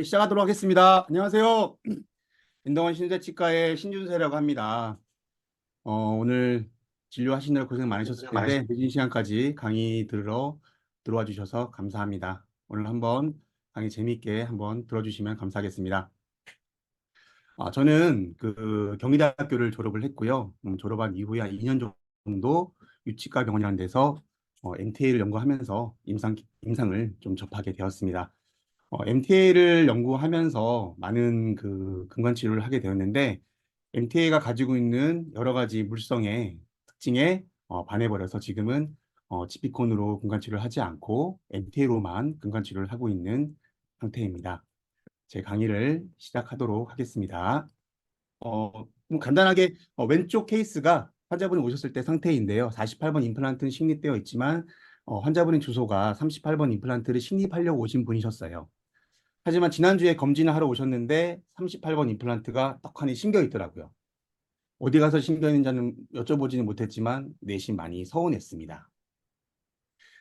시작하도록 하겠습니다. 안녕하세요. 인동원 신세치과의 신준세라고 합니다. 오늘 진료하시느라 고생 많으셨을 텐데 늦은 시간까지 강의 들으러 들어와 주셔서 감사합니다. 오늘 한번 강의 재미있게 한번 들어주시면 감사하겠습니다. 저는 그 경희대학교를 졸업을 했고요. 졸업한 이후에 한 2년 정도 유치과 병원이라는 데서 MTA를 연구하면서 임상을 좀 접하게 되었습니다. MTA를 연구하면서 많은 그 근관 치료를 하게 되었는데 MTA가 가지고 있는 여러 가지 물성의 특징에 반해버려서 지금은 지피콘으로 근관 치료를 하지 않고 MTA로만 근관 치료를 하고 있는 상태입니다. 제 강의를 시작하도록 하겠습니다. 간단하게 왼쪽 케이스가 환자분이 오셨을 때 상태인데요. 48번 임플란트는 식립되어 있지만 환자분의 주소가 38번 임플란트를 식립하려고 오신 분이셨어요. 하지만 지난주에 검진을 하러 오셨는데 38번 임플란트가 떡하니 심겨 있더라고요. 어디 가서 심겨 있는지는 여쭤보지는 못했지만 내심 많이 서운했습니다.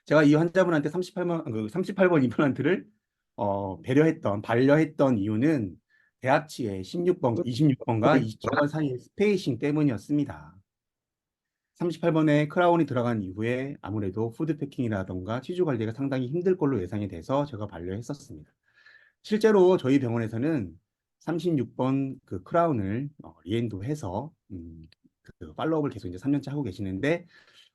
제가 이 환자분한테 38번 임플란트를 반려했던 이유는 대합치의 26번과 27번 사이의 스페이싱 때문이었습니다. 38번에 크라운이 들어간 이후에 아무래도 푸드 패킹이라던가 치주 관리가 상당히 힘들 걸로 예상이 돼서 제가 반려했었습니다. 실제로 저희 병원에서는 36번 그 크라운을 리엔도해서 그 팔로업을 계속 이제 3년째 하고 계시는데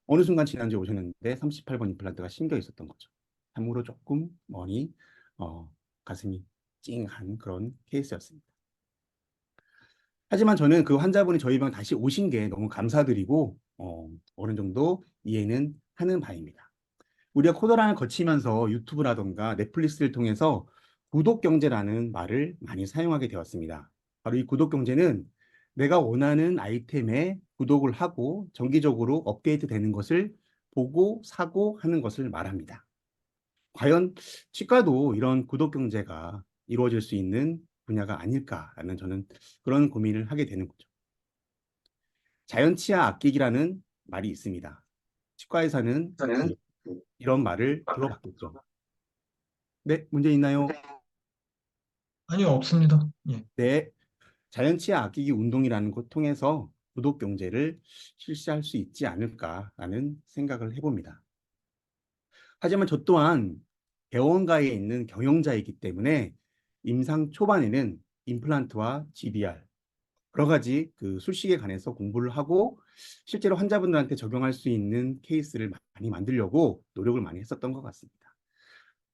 어느 순간 지난주에 오셨는데 38번 임플란트가 심겨 있었던 거죠. 참으로 조금 머니 가슴이 찡한 그런 케이스였습니다. 하지만 저는 그 환자분이 저희 병 다시 오신 게 너무 감사드리고 어느 정도 이해는 하는 바입니다. 우리가 코로나를 거치면서 유튜브라던가 넷플릭스를 통해서 구독경제라는 말을 많이 사용하게 되었습니다. 바로 이 구독경제는 내가 원하는 아이템에 구독을 하고 정기적으로 업데이트 되는 것을 보고 사고 하는 것을 말합니다. 과연 치과도 이런 구독경제가 이루어질 수 있는 분야가 아닐까라는 저는 그런 고민을 하게 되는 거죠. 자연치아 악기기라는 말이 있습니다. 치과의사는 저는 이런 말을 들어봤겠죠. 네, 문제 있나요? 아니요, 없습니다. 예. 네, 자연치아 아끼기 운동이라는 것 통해서 구독 경제를 실시할 수 있지 않을까라는 생각을 해봅니다. 하지만 저 또한 병원가에 있는 경영자이기 때문에 임상 초반에는 임플란트와 GBR 여러 가지 그 술식에 관해서 공부를 하고 실제로 환자분들한테 적용할 수 있는 케이스를 많이 만들려고 노력을 많이 했었던 것 같습니다.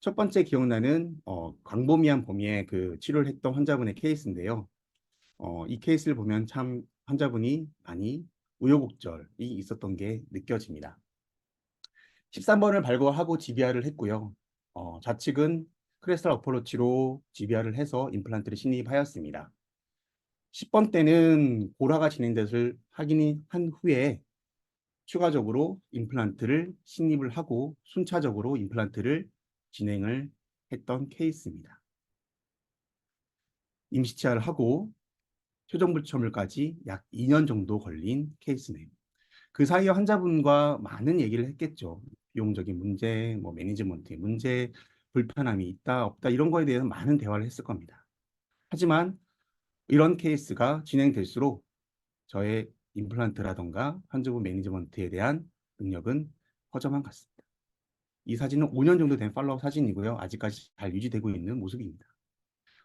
첫 번째 기억나는 광범위한 범위의 그 치료를 했던 환자분의 케이스인데요. 이 케이스를 보면 참 환자분이 많이 우여곡절이 있었던 게 느껴집니다. 13번을 발굴하고 GBR을 했고요. 좌측은 크레스탈 어프로치로 GBR을 해서 임플란트를 신입하였습니다. 10번 때는 고라가 진행된 것을 확인한 후에 추가적으로 임플란트를 신입을 하고 순차적으로 임플란트를 진행을 했던 케이스입니다. 임시치아를 하고 최종 불점물까지 약 2년 정도 걸린 케이스네요. 그 사이에 환자분과 많은 얘기를 했겠죠. 비용적인 문제, 뭐 매니지먼트의 문제, 불편함이 있다, 없다 이런 거에 대해서 많은 대화를 했을 겁니다. 하지만 이런 케이스가 진행될수록 저의 임플란트라던가 환자분 매니지먼트에 대한 능력은 커져만 갔습니다. 이 사진은 5년 정도 된 팔로우 사진이고요. 아직까지 잘 유지되고 있는 모습입니다.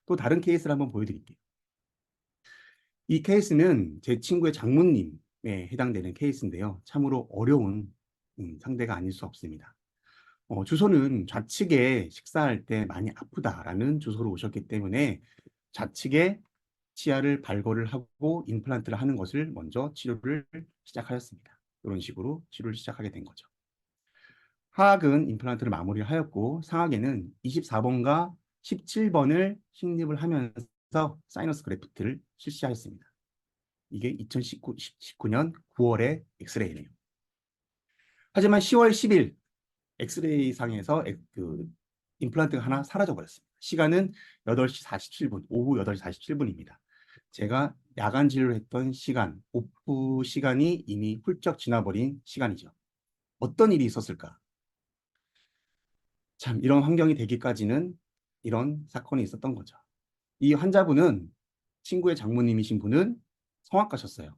또 다른 케이스를 한번 보여드릴게요. 이 케이스는 제 친구의 장모님에 해당되는 케이스인데요. 참으로 어려운 상대가 아닐 수 없습니다. 주소는 좌측에 식사할 때 많이 아프다라는 주소로 오셨기 때문에 좌측에 치아를 발거를 하고 임플란트를 하는 것을 먼저 치료를 시작하였습니다. 이런 식으로 치료를 시작하게 된 거죠. 하악은 임플란트를 마무리를 하였고 상악에는 24번과 17번을 식립을 하면서 사이너스 그래프트를 실시하였습니다. 이게 2019년 9월의 엑스레이네요. 하지만 10월 10일 엑스레이 상에서 그 임플란트가 하나 사라져 버렸습니다. 시간은 8시 47분, 오후 8시 47분입니다. 제가 야간 진료를 했던 시간, 오프 시간이 이미 훌쩍 지나버린 시간이죠. 어떤 일이 있었을까? 참 이런 환경이 되기까지는 이런 사건이 있었던 거죠. 이 환자분은 친구의 장모님이신 분은 성악가셨어요.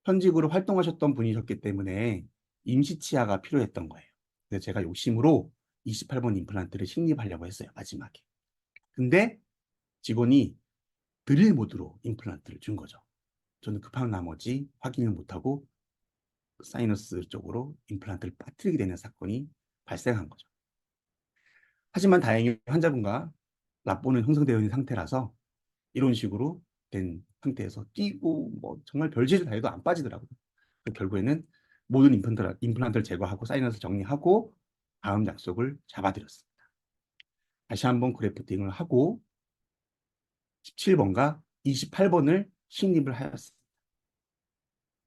현직으로 활동하셨던 분이셨기 때문에 임시 치아가 필요했던 거예요. 그래서 제가 욕심으로 28번 임플란트를 식립하려고 했어요, 마지막에. 근데 직원이 드릴 모드로 임플란트를 준 거죠. 저는 급한 나머지 확인을 못하고 사이너스 쪽으로 임플란트를 빠뜨리게 되는 사건이 발생한 거죠. 하지만 다행히 환자분과 라포는 형성되어 있는 상태라서 이런 식으로 된 상태에서 뛰고 뭐 정말 별짓을 다 해도 안 빠지더라고요. 결국에는 모든 임플란트를 제거하고 사이너스 정리하고 다음 약속을 잡아드렸습니다. 다시 한번 그래프팅을 하고 17번과 28번을 식립을 하였습니다.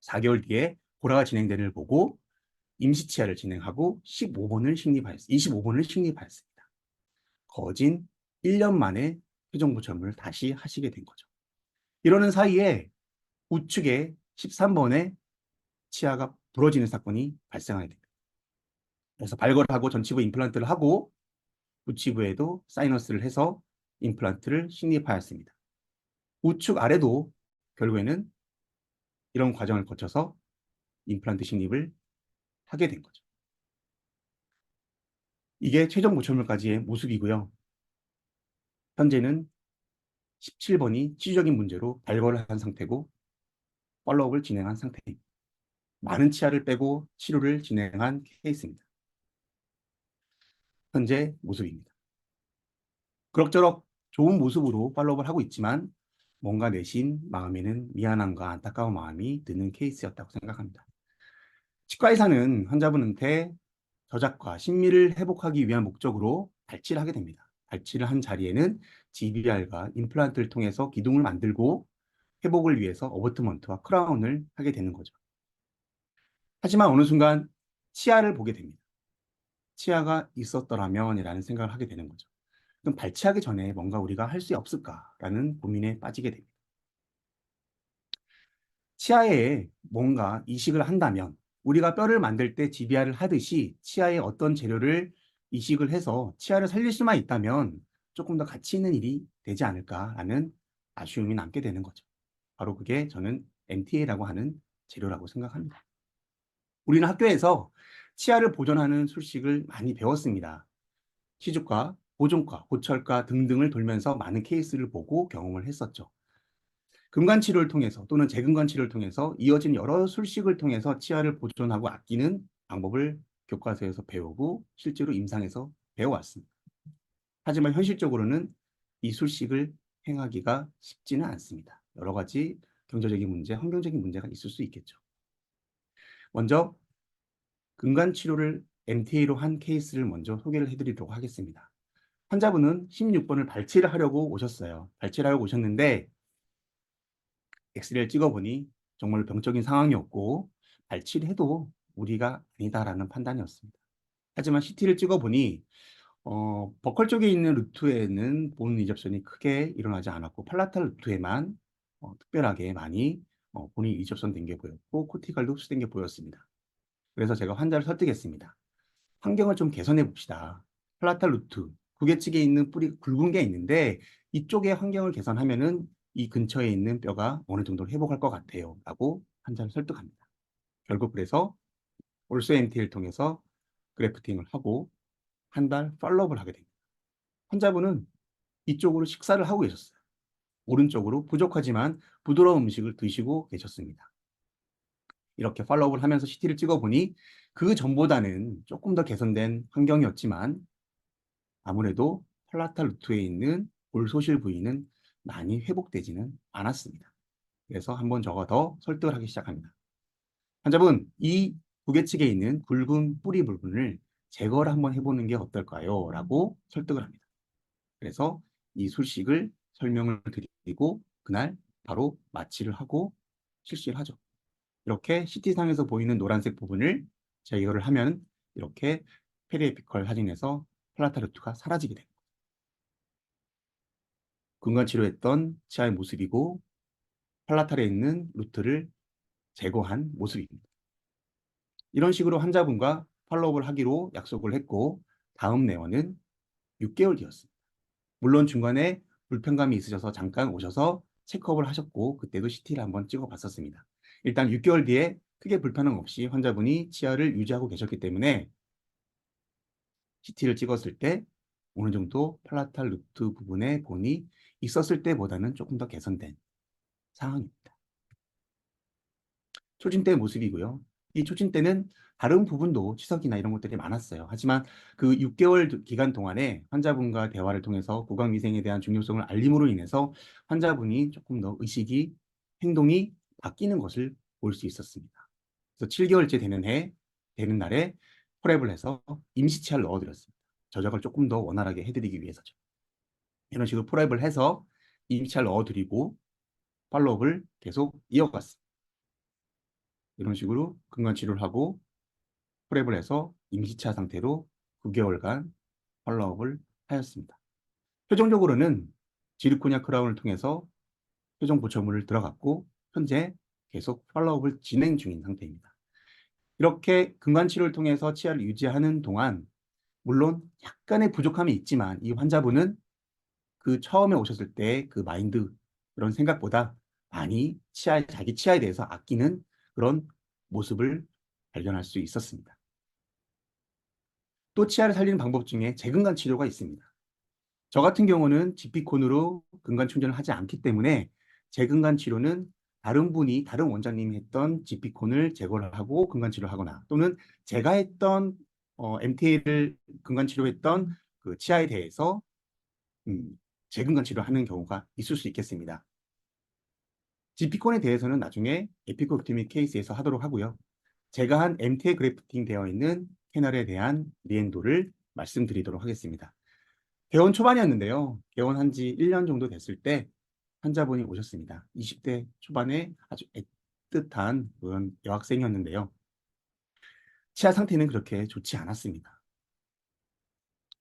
4개월 뒤에 고라가 진행되는 걸 보고 임시치아를 진행하고 25번을 식립하였습니다. 거진 1년 만에 표정부첨을 다시 하시게 된 거죠. 이러는 사이에 우측에 13번에 치아가 부러지는 사건이 발생하게 됩니다. 그래서 발걸하고 전치부 임플란트를 하고 우치부에도 사이너스를 해서 임플란트를 식립하였습니다. 우측 아래도 결국에는 이런 과정을 거쳐서 임플란트 식립을 하게 된 거죠. 이게 최종 고철물까지의 모습이고요. 현재는 17번이 치주적인 문제로 발걸을 한 상태고 팔로업을 진행한 상태입니다. 많은 치아를 빼고 치료를 진행한 케이스입니다. 현재 모습입니다. 그럭저럭 좋은 모습으로 팔로업을 하고 있지만 뭔가 내심 마음에는 미안함과 안타까운 마음이 드는 케이스였다고 생각합니다. 치과 의사는 환자분한테 저작과 심미를 회복하기 위한 목적으로 발치를 하게 됩니다. 발치를 한 자리에는 GBR과 임플란트를 통해서 기둥을 만들고 회복을 위해서 어버트먼트와 크라운을 하게 되는 거죠. 하지만 어느 순간 치아를 보게 됩니다. 치아가 있었더라면이라는 생각을 하게 되는 거죠. 그럼 발치하기 전에 뭔가 우리가 할 수 없을까라는 고민에 빠지게 됩니다. 치아에 뭔가 이식을 한다면 우리가 뼈를 만들 때 GBR을 하듯이 치아에 어떤 재료를 이식을 해서 치아를 살릴 수만 있다면 조금 더 가치 있는 일이 되지 않을까라는 아쉬움이 남게 되는 거죠. 바로 그게 저는 MTA라고 하는 재료라고 생각합니다. 우리는 학교에서 치아를 보존하는 술식을 많이 배웠습니다. 시주과, 보존과, 고철과 등등을 돌면서 많은 케이스를 보고 경험을 했었죠. 금관 치료를 통해서 또는 재금관 치료를 통해서 이어진 여러 술식을 통해서 치아를 보존하고 아끼는 방법을 교과서에서 배우고 실제로 임상에서 배워왔습니다. 하지만 현실적으로는 이 술식을 행하기가 쉽지는 않습니다. 여러 가지 경제적인 문제, 환경적인 문제가 있을 수 있겠죠. 먼저 금관 치료를 MTA로 한 케이스를 먼저 소개를 해드리도록 하겠습니다. 환자분은 16번을 발치를 하려고 오셨어요. 발치를 하려고 오셨는데 엑스레이를 찍어보니 정말 병적인 상황이었고 발치를 해도 무리가 아니다라는 판단이었습니다. 하지만 CT를 찍어보니 버컬 쪽에 있는 루트에는 본 이접션이 크게 일어나지 않았고 팔라탈 루트에만 특별하게 많이 본인 이접션 된 게 보였고 코티칼도 흡수된 게 보였습니다. 그래서 제가 환자를 설득했습니다. 환경을 좀 개선해 봅시다. 플라탈 루트, 구개측에 있는 뿌리 굵은 게 있는데 이쪽의 환경을 개선하면은 이 근처에 있는 뼈가 어느 정도 회복할 것 같아요. 라고 환자를 설득합니다. 결국 그래서 올소 MT를 통해서 그래프팅을 하고 한 달 팔로업을 하게 됩니다. 환자분은 이쪽으로 식사를 하고 계셨어요. 오른쪽으로 부족하지만 부드러운 음식을 드시고 계셨습니다. 이렇게 팔로우를 하면서 CT를 찍어보니 그 전보다는 조금 더 개선된 환경이었지만 아무래도 팔라탈 루트에 있는 골소실 부위는 많이 회복되지는 않았습니다. 그래서 한번 저가 더 설득을 하기 시작합니다. 환자분, 이 부개측에 있는 굵은 뿌리 부분을 제거를 한번 해보는 게 어떨까요? 라고 설득을 합니다. 그래서 이 술식을 설명을 드리고 그날 바로 마취를 하고 실시를 하죠. 이렇게 CT상에서 보이는 노란색 부분을 제거를 하면 이렇게 페리에피컬 사진에서 플라타르트가 사라지게 됩니다. 근관 치료했던 치아의 모습이고 팔라탈에 있는 루트를 제거한 모습입니다. 이런 식으로 환자분과 팔로우업을 하기로 약속을 했고 다음 내원은 6개월 뒤였습니다. 물론 중간에 불편감이 있으셔서 잠깐 오셔서 체크업을 하셨고 그때도 CT를 한번 찍어 봤었습니다. 일단 6개월 뒤에 크게 불편함 없이 환자분이 치아를 유지하고 계셨기 때문에 CT를 찍었을 때 어느 정도 팔라탈 루트 부분에 본이 있었을 때보다는 조금 더 개선된 상황입니다. 초진 때 모습이고요. 이 초진 때는 다른 부분도 치석이나 이런 것들이 많았어요. 하지만 그 6개월 기간 동안에 환자분과 대화를 통해서 구강위생에 대한 중요성을 알림으로 인해서 환자분이 조금 더 의식이, 행동이 바뀌는 것을 볼 수 있었습니다. 그래서 7개월째 되는 날에 프랩을 해서 임시치아를 넣어드렸습니다. 저작을 조금 더 원활하게 해드리기 위해서죠. 이런 식으로 프랩을 해서 임시치아를 넣어드리고 팔로업을 계속 이어갔습니다. 이런 식으로 근관 치료를 하고 프랩을 해서 임시차 상태로 9개월간 팔로업을 하였습니다. 최종적으로는 지르코니아 크라운을 통해서 최종 보철물을 들어갔고 현재 계속 팔로업을 진행 중인 상태입니다. 이렇게 근관 치료를 통해서 치아를 유지하는 동안 물론 약간의 부족함이 있지만 이 환자분은 그 처음에 오셨을 때 그 마인드 그런 생각보다 많이 자기 치아에 대해서 아끼는 그런 모습을 발견할 수 있었습니다. 또 치아를 살리는 방법 중에 재근관 치료가 있습니다. 저 같은 경우는 지피콘으로 근관 충전을 하지 않기 때문에 재근관 치료는 다른 원장님이 했던 지피콘을 제거를 하고 근관 치료를 하거나 또는 제가 했던 MTA를 근관 치료했던 그 치아에 대해서 재근관 치료를 하는 경우가 있을 수 있겠습니다. 지피콘에 대해서는 나중에 에피코로토미 케이스에서 하도록 하고요. 제가 한 MTA 그래프팅 되어 있는 캐널에 대한 리엔도를 말씀드리도록 하겠습니다. 개원 초반이었는데요. 개원한 지 1년 정도 됐을 때 환자분이 오셨습니다. 20대 초반에 아주 애틋한 그런 여학생이었는데요. 치아 상태는 그렇게 좋지 않았습니다.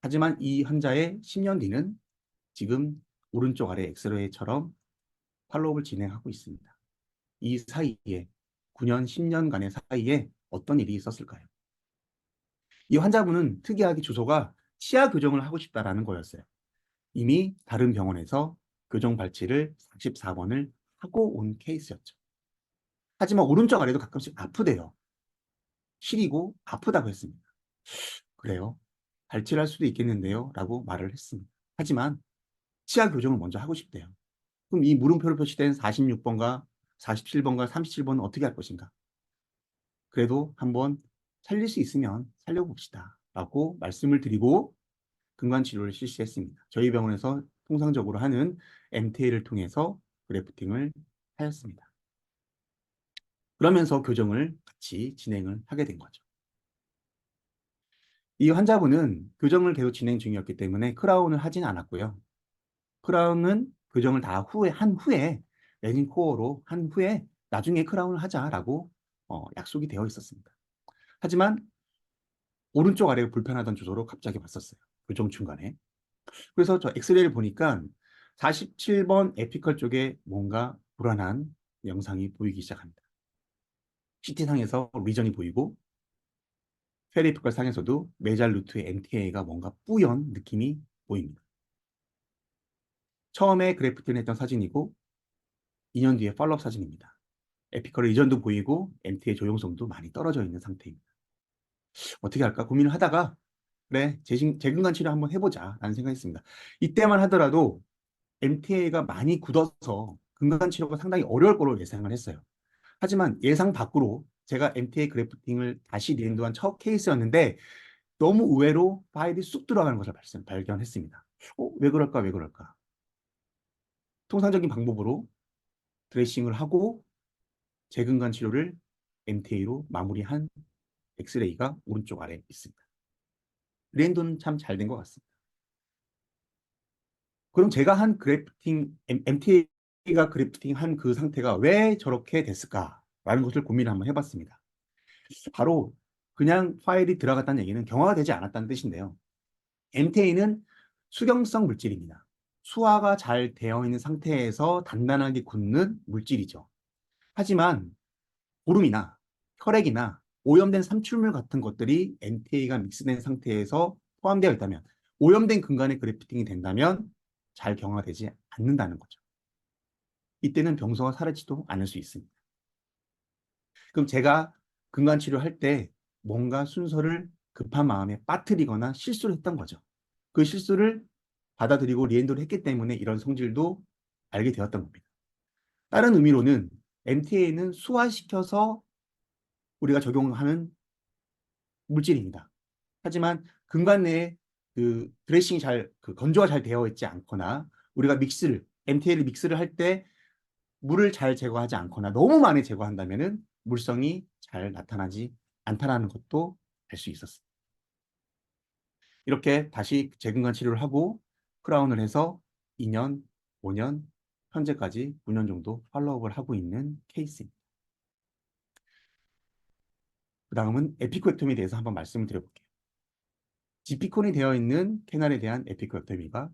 하지만 이 환자의 10년 뒤는 지금 오른쪽 아래 엑스레이처럼 팔로업을 진행하고 있습니다. 이 사이에 9년, 10년간의 사이에 어떤 일이 있었을까요? 이 환자분은 특이하게 주소가 치아 교정을 하고 싶다라는 거였어요. 이미 다른 병원에서 교정 발치를 44번을 하고 온 케이스였죠. 하지만 오른쪽 아래도 가끔씩 아프대요. 시리고 아프다고 했습니다. 그래요. 발치를 할 수도 있겠는데요. 라고 말을 했습니다. 하지만 치아 교정을 먼저 하고 싶대요. 그럼 이 물음표로 표시된 46번과 47번과 37번은 어떻게 할 것인가? 그래도 한번 살릴 수 있으면 살려봅시다. 라고 말씀을 드리고 근관 치료를 실시했습니다. 저희 병원에서 통상적으로 하는 MTA를 통해서 그래프팅을 하였습니다. 그러면서 교정을 같이 진행을 하게 된 거죠. 이 환자분은 교정을 계속 진행 중이었기 때문에 크라운을 하진 않았고요. 크라운은 교정을 다 한 후에 레진 코어로 한 후에 나중에 크라운을 하자라고 약속이 되어 있었습니다. 하지만 오른쪽 아래가 불편하던 주소로 갑자기 왔었어요. 교정 중간에. 그래서 저 엑스레이를 보니까 47번 에피컬 쪽에 뭔가 불안한 영상이 보이기 시작합니다. CT상에서 리전이 보이고 페리피컬 상에서도 메잘 루트의 MTA가 뭔가 뿌연 느낌이 보입니다. 처음에 그래프팅을 했던 사진이고 2년 뒤에 팔로업 사진입니다. 에피컬 이전도 보이고 MTA 조용성도 많이 떨어져 있는 상태입니다. 어떻게 할까 고민을 하다가 그래 재근관 치료 한번 해보자 라는 생각했습니다. 이때만 하더라도 MTA가 많이 굳어서 근간 치료가 상당히 어려울 거로 예상을 했어요. 하지만 예상 밖으로 제가 MTA 그래프팅을 다시 리엔도한 첫 케이스였는데 너무 의외로 파일이 쑥 들어가는 것을 발견했습니다. 왜 그럴까 왜 그럴까? 통상적인 방법으로 드레싱을 하고 재근간 치료를 MTA로 마무리한 엑스레이가 오른쪽 아래에 있습니다. 리엔도는 참 잘 된 것 같습니다. 그럼 제가 한 그래프팅, MTA가 그래프팅 한 그 상태가 왜 저렇게 됐을까라는 것을 고민을 한번 해봤습니다. 바로 그냥 파일이 들어갔다는 얘기는 경화가 되지 않았다는 뜻인데요. MTA는 수경성 물질입니다. 수화가 잘 되어 있는 상태에서 단단하게 굳는 물질이죠. 하지만 고름이나 혈액이나 오염된 삼출물 같은 것들이 MTA가 믹스된 상태에서 포함되어 있다면 오염된 근간에 그래프팅이 된다면 잘 경화되지 않는다는 거죠. 이때는 병소가 사라지도 않을 수 있습니다. 그럼 제가 근간 치료할 때 뭔가 순서를 급한 마음에 빠뜨리거나 실수를 했던 거죠. 그 실수를 받아들이고 리엔도를 했기 때문에 이런 성질도 알게 되었던 겁니다. 다른 의미로는 MTA는 수화시켜서 우리가 적용하는 물질입니다. 하지만 근간 내에 그 드레싱이 그 건조가 잘 되어 있지 않거나 우리가 MTA를 믹스를 할 때 물을 잘 제거하지 않거나 너무 많이 제거한다면은 물성이 잘 나타나지 않다라는 것도 알 수 있었습니다. 이렇게 다시 재근간 치료를 하고 크라운을 해서 2년, 5년, 현재까지 9년 정도 팔로우업을 하고 있는 케이스입니다. 그 다음은 에피코엑토미에 대해서 한번 말씀을 드려볼게요. 지피콘이 되어 있는 캐날에 대한 에피코엑토미가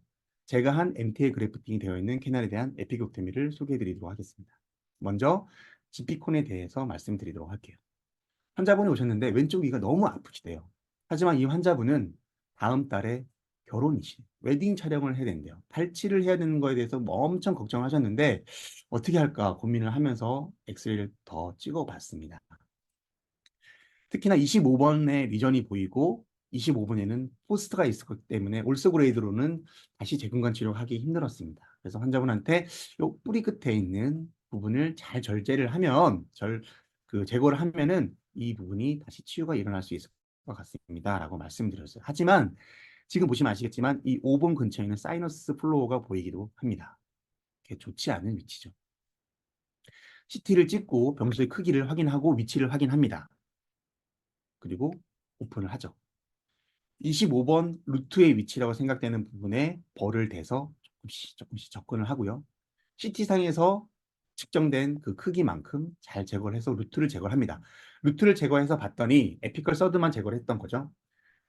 제가 한 MTA 그래프팅이 되어 있는 캐날에 대한 에피코엑토미를 소개해드리도록 하겠습니다. 먼저 지피콘에 대해서 말씀드리도록 할게요. 환자분이 오셨는데 왼쪽 귀가 너무 아프시대요. 하지만 이 환자분은 다음 달에 결혼이시, 웨딩 촬영을 해야 된대요. 발치를 해야 되는 거에 대해서 뭐 엄청 걱정을 하셨는데 어떻게 할까 고민을 하면서 엑스레이를 더 찍어봤습니다. 특히나 25번의 리전이 보이고 25번에는 포스트가 있었기 때문에 올스 그레이드로는 다시 재근관 치료하기 힘들었습니다. 그래서 환자분한테 요 뿌리 끝에 있는 부분을 잘 절제를 하면 제거를 하면은 이 부분이 다시 치유가 일어날 수 있을 것 같습니다. 라고 말씀드렸어요. 하지만 지금 보시면 아시겠지만 이 5번 근처에는 사이너스 플로어가 보이기도 합니다. 이게 좋지 않은 위치죠. CT를 찍고 병실의 크기를 확인하고 위치를 확인합니다. 그리고 오픈을 하죠. 25번 루트의 위치라고 생각되는 부분에 벌을 대서 조금씩 접근을 하고요. CT상에서 측정된 그 크기만큼 잘 제거를 해서 루트를 제거를 합니다. 루트를 제거해서 봤더니 에피컬 서드만 제거를 했던 거죠.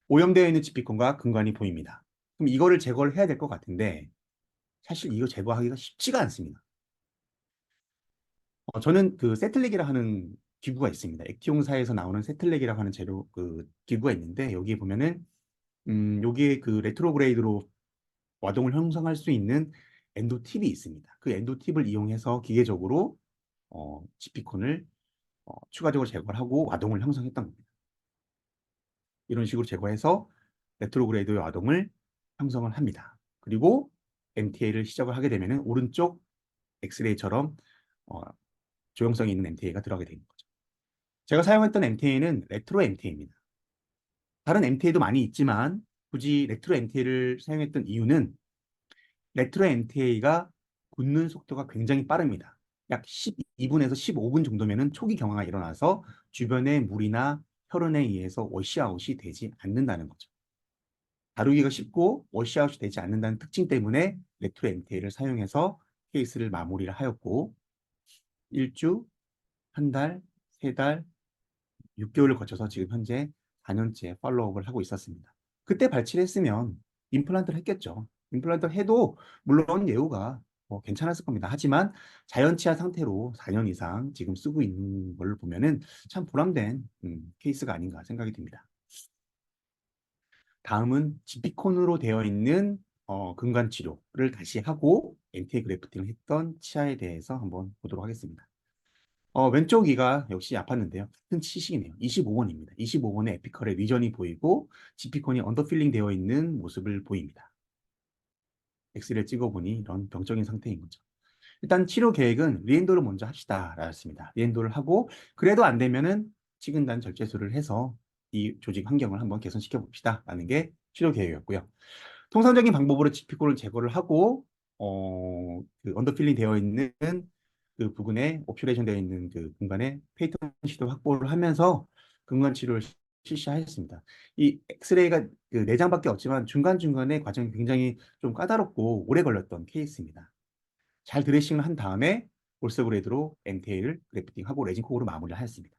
오염되어 있는 지피콘과 근관이 보입니다. 그럼 이거를 제거를 해야 될 것 같은데 사실 이거 제거하기가 쉽지가 않습니다. 저는 그 세틀렉이라 하는 기구가 있습니다. 액티용사에서 나오는 세틀렉이라고 하는 재료 그 기구가 있는데 여기에 보면은 여기에 그 레트로그레이드로 와동을 형성할 수 있는 엔도 팁이 있습니다. 그 엔도 팁을 이용해서 기계적으로 지피콘을 추가적으로 제거를 하고 와동을 형성했던 겁니다. 이런 식으로 제거해서 레트로그레이드의 와동을 형성을 합니다. 그리고 MTA를 시작을 하게 되면 오른쪽 엑스레이처럼 어, 조형성이 있는 MTA가 들어가게 되는 거죠. 제가 사용했던 MTA는 레트로 MTA입니다. 다른 MTA도 많이 있지만 굳이 레트로 MTA를 사용했던 이유는 레트로 MTA가 굳는 속도가 굉장히 빠릅니다. 약 12분에서 15분 정도면 초기 경화가 일어나서 주변의 물이나 혈흔에 의해서 워시아웃이 되지 않는다는 거죠. 다루기가 쉽고 워시아웃이 되지 않는다는 특징 때문에 레트로 MTA를 사용해서 케이스를 마무리를 하였고 1주, 한 달, 3달, 6개월을 거쳐서 지금 현재 4년째 팔로우업을 하고 있었습니다. 그때 발치를 했으면 임플란트를 했겠죠. 임플란트를 해도 물론 예후가 괜찮았을 겁니다. 하지만 자연치아 상태로 4년 이상 지금 쓰고 있는 걸 보면은 참 보람된 케이스가 아닌가 생각이 듭니다. 다음은 지피콘으로 되어 있는 근간 치료를 다시 하고 MTA 그래프팅을 했던 치아에 대해서 한번 보도록 하겠습니다. 왼쪽 귀가 역시 아팠는데요. 같은 치식이네요. 25번입니다. 25번의 에피컬의 리전이 보이고 지피콘이 언더필링 되어 있는 모습을 보입니다. 엑스레이를 찍어보니 이런 병적인 상태인 거죠. 일단 치료 계획은 리엔도를 먼저 합시다 라였습니다. 리엔도를 하고 그래도 안 되면은 치근단 절제술을 해서 이 조직 환경을 한번 개선시켜 봅시다 라는 게 치료 계획이었고요. 통상적인 방법으로 지피콘을 제거를 하고 그 언더필링 되어 있는 그 부분에 옵슈레이션 되어 있는 그 공간에 페이턴 시도 확보를 하면서 근관 치료를 실시하였습니다. 이 엑스레이가 그 내장밖에 없지만 중간중간에 과정이 굉장히 좀 까다롭고 오래 걸렸던 케이스입니다. 잘 드레싱을 한 다음에 올서그레이드로 MTA를 그래프팅하고 레진 코어로 마무리를 하였습니다.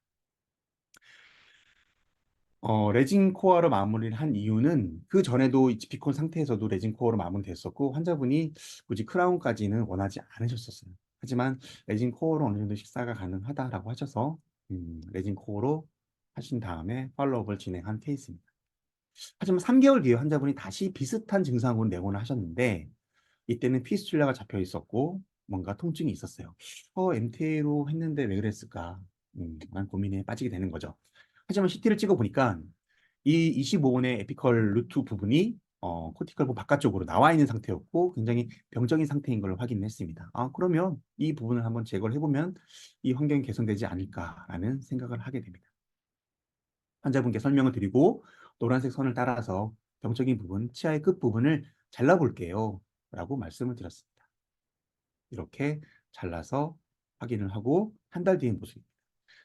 레진 코어로 마무리를 한 이유는 그 전에도 지피콘 상태에서도 레진 코어로 마무리됐었고 환자분이 굳이 크라운까지는 원하지 않으셨었어요. 하지만 레진 코어로 어느 정도 식사가 가능하다라고 하셔서 레진 코어로 하신 다음에 팔로우업을 진행한 케이스입니다. 하지만 3개월 뒤에 환자분이 다시 비슷한 증상으로 내원을 하셨는데 이때는 피스툴라가 잡혀 있었고 뭔가 통증이 있었어요. MTA로 했는데 왜 그랬을까? 난 고민에 빠지게 되는 거죠. 하지만 CT를 찍어 보니까 이 25원의 에피컬 루트 부분이 코티컬 부 바깥쪽으로 나와 있는 상태였고 굉장히 병적인 상태인 걸 확인했습니다. 그러면 이 부분을 한번 제거를 해보면 이 환경이 개선되지 않을까라는 생각을 하게 됩니다. 환자분께 설명을 드리고 노란색 선을 따라서 병적인 부분, 치아의 끝부분을 잘라볼게요. 라고 말씀을 드렸습니다. 이렇게 잘라서 확인을 하고 한 달 뒤의 모습입니다.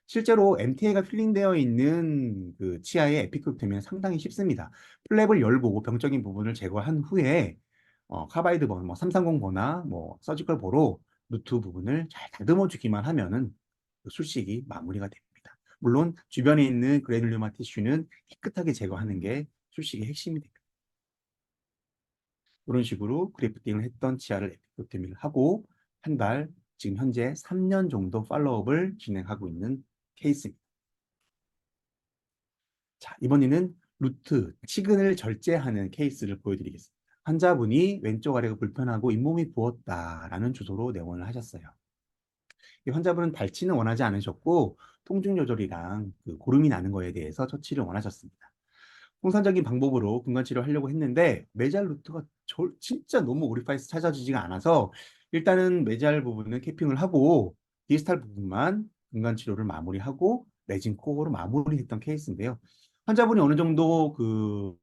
실제로 MTA가 필링되어 있는 그 치아의 에피큐프면 상당히 쉽습니다. 플랩을 열고 병적인 부분을 제거한 후에 카바이드 번, 뭐 330 버나 뭐 서지컬 버로 루트 부분을 잘 다듬어 주기만 하면은 그 술식이 마무리가 됩니다. 물론 주변에 있는 그래놀루마 티슈는 깨끗하게 제거하는 게 술식의 핵심이 됩니다. 이런 식으로 그래프팅을 했던 치아를 에피큐프미를 하고 한 달, 지금 현재 3년 정도 팔로업을 진행하고 있는 케이스입니다. 자, 이번에는 루트, 치근을 절제하는 케이스를 보여드리겠습니다. 환자분이 왼쪽 아래가 불편하고 잇몸이 부었다라는 주소로 내원을 하셨어요. 이 환자분은 발치는 원하지 않으셨고 통증 조절이랑 그 고름이 나는 거에 대해서 처치를 원하셨습니다. 통상적인 방법으로 근관치료 하려고 했는데 메잘 루트가 진짜 너무 오리파이스 찾아지지가 않아서 일단은 메잘 부분은 캐핑을 하고 디스탈 부분만 근관치료를 마무리하고 레진 코어로 마무리했던 케이스인데요. 환자분이 어느 정도 그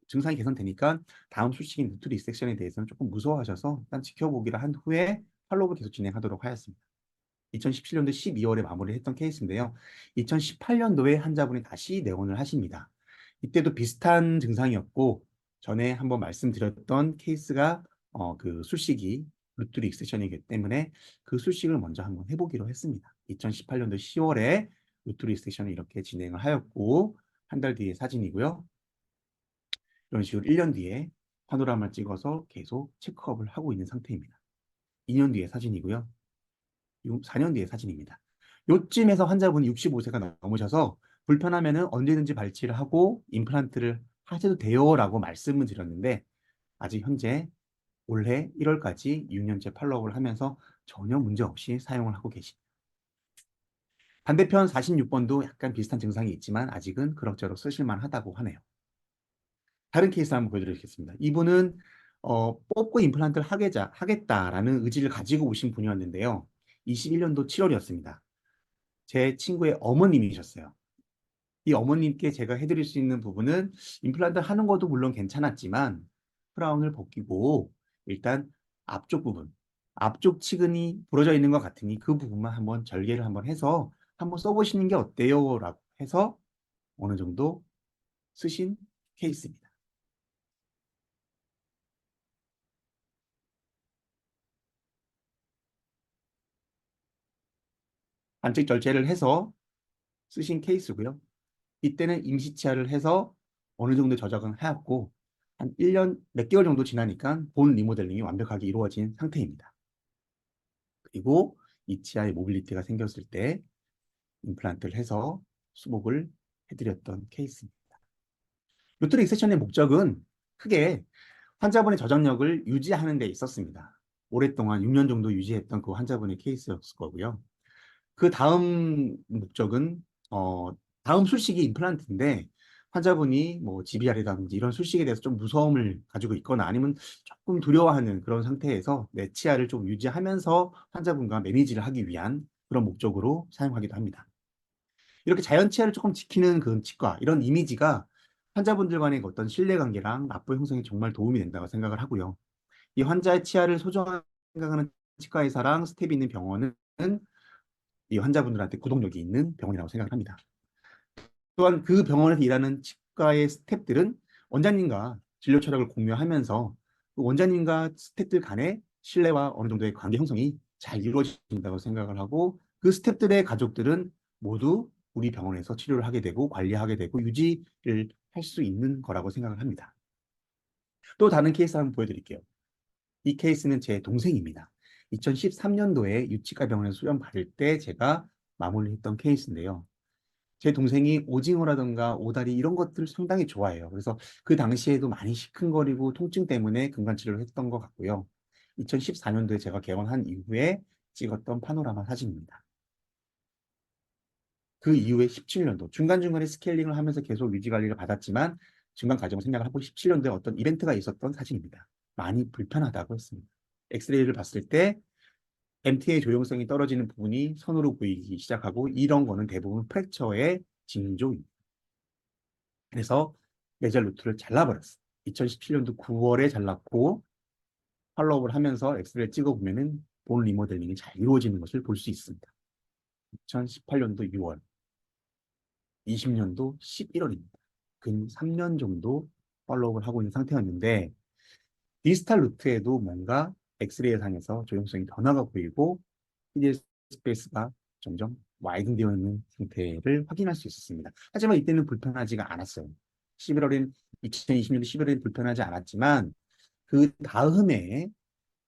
증상이 개선되니까 다음 수식인 루트 리섹션에 대해서는 조금 무서워하셔서 일단 지켜보기를 한 후에 팔로우를 계속 진행하도록 하였습니다. 2017년도 12월에 마무리를 했던 케이스인데요. 2018년도에 환자분이 다시 내원을 하십니다. 이때도 비슷한 증상이었고 전에 한번 말씀드렸던 케이스가 그 술식이 루트 리섹션이기 때문에 그 술식을 먼저 한번 해보기로 했습니다. 2018년도 10월에 루트 리섹션을 이렇게 진행을 하였고 한 달 뒤의 사진이고요. 이런 식으로 1년 뒤에 파노라마를 찍어서 계속 체크업을 하고 있는 상태입니다. 2년 뒤의 사진이고요. 4년 뒤의 사진입니다. 요쯤에서 환자분이 65세가 넘으셔서 불편하면 언제든지 발치를 하고 임플란트를 하셔도 돼요라고 말씀을 드렸는데 아직 현재 올해 1월까지 6년째 팔로우를 하면서 전혀 문제 없이 사용을 하고 계십니다. 반대편 46번도 약간 비슷한 증상이 있지만 아직은 그럭저럭 쓰실만 하다고 하네요. 다른 케이스 한번 보여드리겠습니다. 이분은 뽑고 임플란트를 하겠다라는 의지를 가지고 오신 분이었는데요. 21년도 7월이었습니다. 제 친구의 어머님이셨어요. 이 어머님께 제가 해드릴 수 있는 부분은 임플란트 하는 것도 물론 괜찮았지만 크라운을 벗기고 일단 앞쪽 부분, 앞쪽 치근이 부러져 있는 것 같으니 그 부분만 한번 절개를 한번 해서 한번 써보시는 게 어때요? 라고 해서 어느 정도 쓰신 케이스입니다. 반칙 절제를 해서 쓰신 케이스고요. 이때는 임시치아를 해서 어느 정도 저작은 하였고 한 1년 몇 개월 정도 지나니까 본 리모델링이 완벽하게 이루어진 상태입니다. 그리고 이 치아의 모빌리티가 생겼을 때 임플란트를 해서 수복을 해드렸던 케이스입니다. 루트 익세션의 목적은 크게 환자분의 저장력을 유지하는 데 있었습니다. 오랫동안 6년 정도 유지했던 그 환자분의 케이스였을 거고요. 그 다음 목적은 다음 술식이 임플란트인데 환자분이 뭐 GBR이라든지 이런 술식에 대해서 좀 무서움을 가지고 있거나 아니면 조금 두려워하는 그런 상태에서 내 치아를 좀 유지하면서 환자분과 매니지를 하기 위한 그런 목적으로 사용하기도 합니다. 이렇게 자연 치아를 조금 지키는 그 치과 이런 이미지가 환자분들 간의 어떤 신뢰관계랑 납부 형성에 정말 도움이 된다고 생각을 하고요. 이 환자의 치아를 소중하게 생각하는 치과 의사랑 스텝이 있는 병원은 이 환자분들한테 구독력이 있는 병원이라고 생각을 합니다. 또한 그 병원에서 일하는 치과의 스태프들은 원장님과 진료 철학을 공유하면서 그 원장님과 스태프들 간의 신뢰와 어느 정도의 관계 형성이 잘 이루어진다고 생각을 하고 그 스태프들의 가족들은 모두 우리 병원에서 치료를 하게 되고 관리하게 되고 유지를 할 수 있는 거라고 생각을 합니다. 또 다른 케이스 한번 보여드릴게요. 이 케이스는 제 동생입니다. 2013년도에 유치과 병원에서 수련 받을 때 제가 마무리했던 케이스인데요. 제 동생이 오징어라든가 오다리 이런 것들을 상당히 좋아해요. 그래서 그 당시에도 많이 시큰거리고 통증 때문에 근관 치료를 했던 것 같고요. 2014년도에 제가 개원한 이후에 찍었던 파노라마 사진입니다. 그 이후에 17년도 중간중간에 스케일링을 하면서 계속 유지 관리를 받았지만 중간 과정을 생각을 하고 17년도에 어떤 이벤트가 있었던 사진입니다. 많이 불편하다고 했습니다. 엑스레이를 봤을 때 MTA 조용성이 떨어지는 부분이 선으로 보이기 시작하고 이런 거는 대부분 프랙처의 징조입니다. 그래서 메잘 루트를 잘라버렸어요. 2017년도 9월에 잘랐고 팔로우업을 하면서 엑스레이를 찍어보면은 본 리모델링이 잘 이루어지는 것을 볼 수 있습니다. 2018년도 6월, 20년도 11월입니다. 근 3년 정도 팔로우업을 하고 있는 상태였는데 디지털 루트에도 뭔가 엑스레이 상에서 조용성이 변화가 보이고 PDL 스페이스가 점점 와이딩되어 있는 상태를 확인할 수 있었습니다. 하지만 이때는 불편하지가 않았어요. 11월엔 2020년도 11월엔 불편하지 않았지만 그 다음 해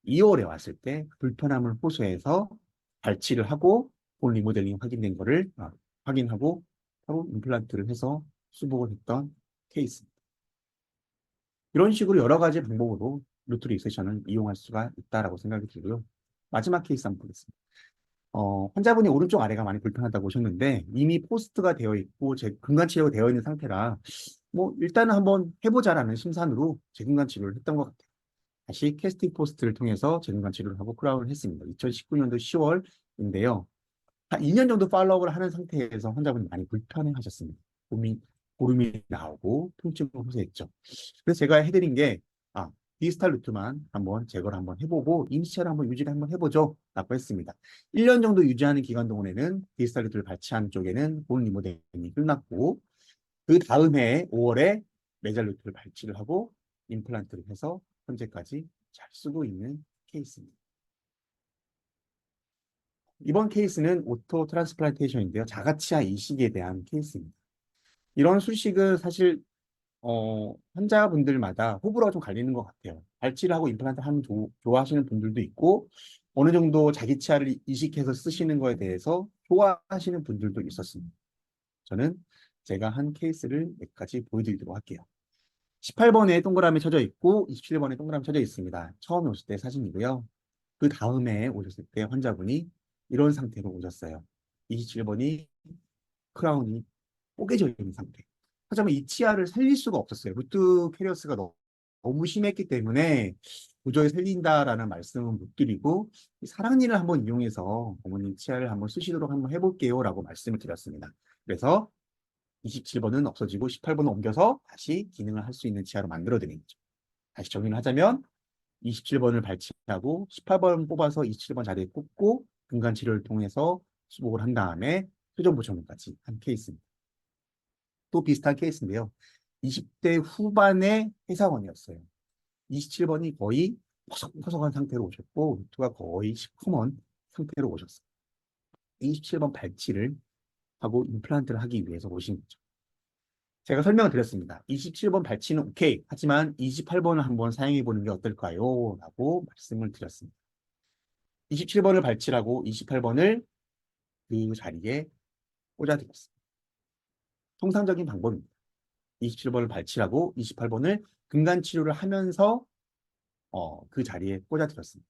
2월에 왔을 때 불편함을 호소해서 발치를 하고 본 리모델링 확인된 거를 확인하고 바로 임플란트를 해서 수복을 했던 케이스입니다. 이런 식으로 여러 가지 방법으로 루트 리세션을 이용할 수가 있다라고 생각이 들고요. 마지막 케이스 한번 보겠습니다. 환자분이 오른쪽 아래가 많이 불편하다고 하셨는데 이미 포스트가 되어 있고 제 근간 치료가 되어 있는 상태라 뭐 일단은 한번 해보자라는 심산으로 재근간 치료를 했던 것 같아요. 다시 캐스팅 포스트를 통해서 재근간 치료를 하고 크라운을 했습니다. 2019년도 10월인데요. 한 2년 정도 팔로우업을 하는 상태에서 환자분이 많이 불편해 하셨습니다. 고름이 나오고 통증을 호소했죠. 그래서 제가 해드린 게, 디지털 루트만 한번 제거를 한번 해보고, 이니셜을 한번 유지를 한번 해보죠. 라고 했습니다. 1년 정도 유지하는 기간 동안에는 디지털 루트를 발치한 쪽에는 본 리모델링이 끝났고, 그 다음 해 5월에 메잘 루트를 발치를 하고, 임플란트를 해서 현재까지 잘 쓰고 있는 케이스입니다. 이번 케이스는 오토 트랜스플란테이션인데요. 자가치아 이식에 대한 케이스입니다. 이런 수식은 사실 환자분들마다 호불호가 좀 갈리는 것 같아요. 발치를 하고 임플란트 하는 좋아하시는 분들도 있고 어느 정도 자기 치아를 이식해서 쓰시는 거에 대해서 좋아하시는 분들도 있었습니다. 저는 제가 한 케이스를 몇 가지 보여드리도록 할게요. 18번에 동그라미 쳐져 있고 27번에 동그라미 쳐져 있습니다. 처음에 오실 때 사진이고요. 그 다음에 오셨을 때 환자분이 이런 상태로 오셨어요. 27번이 크라운이 뽀개져 있는 상태. 하지만 이 치아를 살릴 수가 없었어요. 루트 캐리어스가 너무 심했기 때문에 도저히 살린다라는 말씀은 못 드리고 사랑니를 한번 이용해서 어머님 치아를 한번 쓰시도록 한번 해볼게요 라고 말씀을 드렸습니다. 그래서 27번은 없어지고 18번은 옮겨서 다시 기능을 할 수 있는 치아로 만들어 드린 거죠. 다시 정리를 하자면 27번을 발치하고 18번 뽑아서 27번 자리에 꽂고 근간 치료를 통해서 수복을 한 다음에 표정 보정까지 한 케이스입니다. 또 비슷한 케이스인데요. 20대 후반의 회사원이었어요. 27번이 거의 포석포석한 상태로 오셨고 루트가 거의 시커먼 상태로 오셨어요. 27번 발치를 하고 임플란트를 하기 위해서 오신 거죠. 제가 설명을 드렸습니다. 27번 발치는 오케이. 하지만 28번을 한번 사용해 보는 게 어떨까요? 라고 말씀을 드렸습니다. 27번을 발치하고 28번을 그 자리에 꽂아드렸습니다. 통상적인 방법입니다. 27번을 발치하고 28번을 근간 치료를 하면서 그 자리에 꽂아드렸습니다.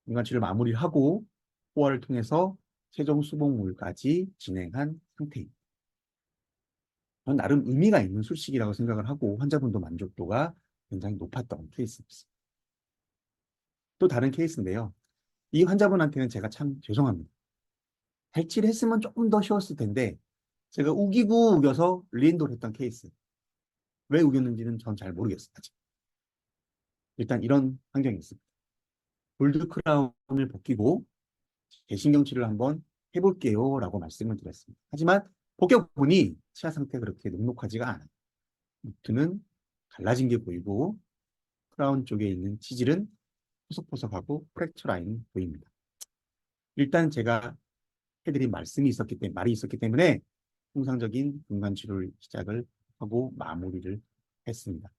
근간 치료를 마무리하고 호화를 통해서 최종 수복물까지 진행한 상태입니다. 저는 나름 의미가 있는 술식이라고 생각을 하고 환자분도 만족도가 굉장히 높았던 케이스였습니다. 또 다른 케이스인데요. 이 환자분한테는 제가 참 죄송합니다. 발치를 했으면 조금 더 쉬웠을 텐데 제가 우기고 우겨서 리엔도를 했던 케이스. 왜 우겼는지는 전 잘 모르겠어요. 아직. 일단 이런 환경이 있습니다. 골드 크라운을 벗기고 개신경치를 한번 해볼게요 라고 말씀을 드렸습니다. 하지만 벗겨보니 치아 상태가 그렇게 녹록하지가 않아요. 루트는 갈라진 게 보이고 크라운 쪽에 있는 치질은 포석포석하고 프랙처 라인이 보입니다. 일단 제가 해드린 말이 있었기 때문에 통상적인 근간 치료를 시작을 하고 마무리를 했습니다.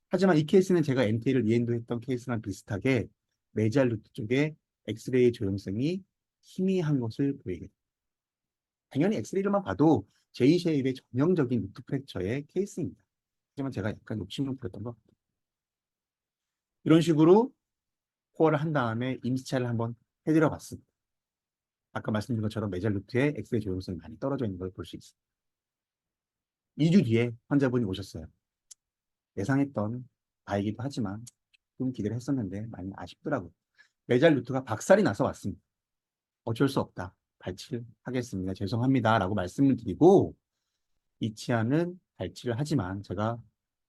하지만 이 케이스는 제가 MTA를 이엔도 했던 케이스랑 비슷하게 메지알 루트 쪽에 엑스레이 조형성이 희미한 것을 보이게 됩니다. 당연히 엑스레이로만 봐도 J-쉐입의 전형적인 루트 프랙처의 케이스입니다. 하지만 제가 약간 욕심을 부렸던 것 같아요. 이런 식으로 코어를 한 다음에 임시차를 한번 해드려 봤습니다. 아까 말씀드린 것처럼 메잘 루트의 엑스의 조용성이 많이 떨어져 있는 걸 볼 수 있습니다. 2주 뒤에 환자분이 오셨어요. 예상했던 바이기도 하지만 좀 기대를 했었는데 많이 아쉽더라고요. 메잘 루트가 박살이 나서 왔습니다. 어쩔 수 없다. 발치하겠습니다. 죄송합니다. 라고 말씀을 드리고 이 치아는 발치를 하지만 제가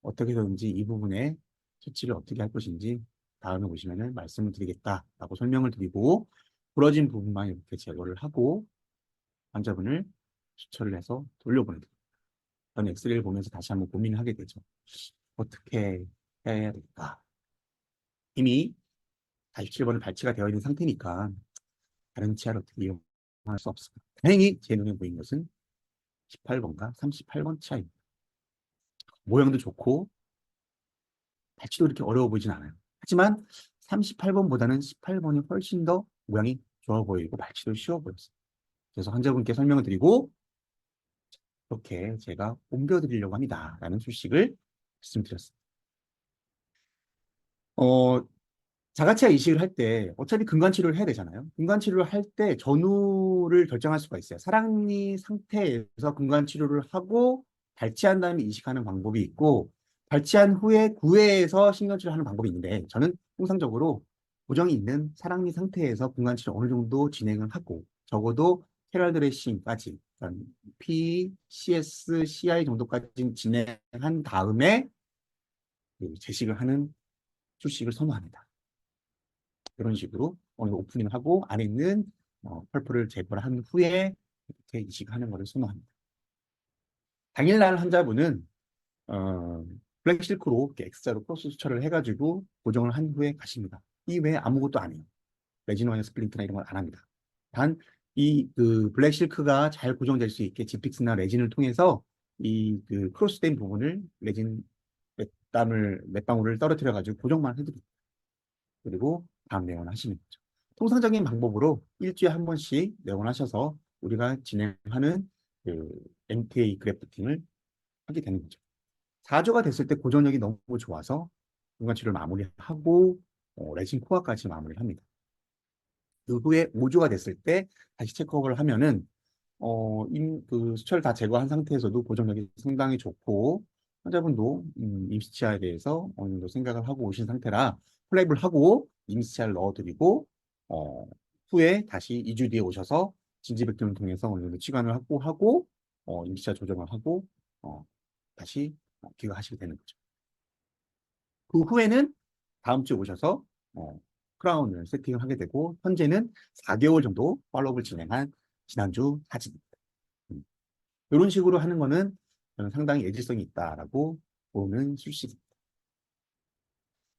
어떻게 해서든지 이 부분에 처치를 어떻게 할 것인지 다음에 보시면 말씀을 드리겠다라고 설명을 드리고 부러진 부분만 이렇게 제거를 하고 환자분을 수처를 해서 돌려보내요. 저는 엑스레이를 보면서 다시 한번 고민을 하게 되죠. 어떻게 해야 될까? 이미 47번은 발치가 되어 있는 상태니까 다른 치아를 어떻게 이용할 수 없습니다. 다행히 제 눈에 보인 것은 18번과 38번 치아입니다. 모양도 좋고 발치도 이렇게 어려워 보이진 않아요. 하지만 38번보다는 18번이 훨씬 더 모양이 좋아 보이고 발치도 쉬워 보였어요. 그래서 환자분께 설명을 드리고 이렇게 제가 옮겨드리려고 합니다. 라는 소식을 말씀드렸습니다. 자가치아 이식을 할 때 어차피 근관치료를 해야 되잖아요. 근관치료를 할 때 전후를 결정할 수가 있어요. 사랑니 상태에서 근관치료를 하고 발치한 다음에 이식하는 방법이 있고 발치한 후에 구회에서 신경치료를 하는 방법이 있는데 저는 통상적으로 고정이 있는 사랑니 상태에서 근관치료 어느 정도 진행을 하고 적어도 캐럴 드레싱까지 그러니까 P, CS, CI 정도까지 진행한 다음에 그 재식을 하는 수식을 선호합니다. 이런 식으로 오늘 오프닝을 하고 안에 있는 펄프를 제거를 한 후에 이렇게 이식하는 것을 선호합니다. 당일날 환자분은 어, 블랙 실크로 이렇게 X자로 크로스 수처를 해가지고 고정을 한 후에 가십니다. 이 외에 아무것도 안 해요. 레진 와이어 스플린트나 이런 걸 안 합니다. 단 이 그 블랙 실크가 잘 고정될 수 있게 지픽스나 레진을 통해서 이 그 크로스된 부분을 레진 몇 방울을 떨어뜨려 가지고 고정만 해드립니다. 그리고 다음 내원하시는 거죠. 통상적인 방법으로 일주일에 한 번씩 내원하셔서 우리가 진행하는 그 MTA 그래프팅을 하게 되는 거죠. 4조가 됐을 때 고정력이 너무 좋아서 중간치료를 마무리하고 레진 코어까지 마무리합니다. 그 후에 5조가 됐을 때 다시 체크업을 하면은 그 수치를 다 제거한 상태에서도 고정력이 상당히 좋고 환자분도 임시치아에 대해서 어느 정도 생각을 하고 오신 상태라 플랩을 하고 임시치아를 넣어드리고 어, 후에 다시 2주 뒤에 오셔서 진지백통을 통해서 어느 정도 치관을 하고 임시치아 조정을 하고 다시 귀가하시게 되는 거죠. 그 후에는 다음 주에 오셔서 크라운을 세팅을 하게 되고 현재는 4개월 정도 팔로업을 진행한 지난주 사진입니다. 이런 식으로 하는 거는 저는 상당히 예질성이 있다라고 보는 술식입니다.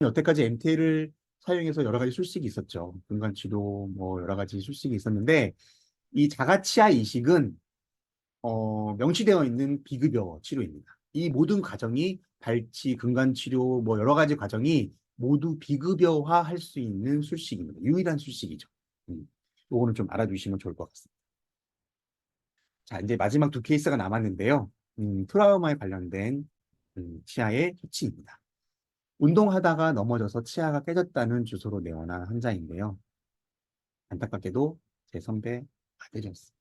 여태까지 MTL을 사용해서 여러 가지 술식이 있었죠. 근관치료 뭐 여러 가지 술식이 있었는데 이 자가치아 이식은 명시되어 있는 비급여 치료입니다. 이 모든 과정이 발치, 근관치료 뭐 여러 가지 과정이 모두 비급여화 할 수 있는 술식입니다. 유일한 술식이죠. 요거는 좀 알아두시면 좋을 것 같습니다. 자, 이제 마지막 두 케이스가 남았는데요. 트라우마에 관련된 치아의 조치입니다. 운동하다가 넘어져서 치아가 깨졌다는 주소로 내원한 환자인데요. 안타깝게도 제 선배 아들이었습니다.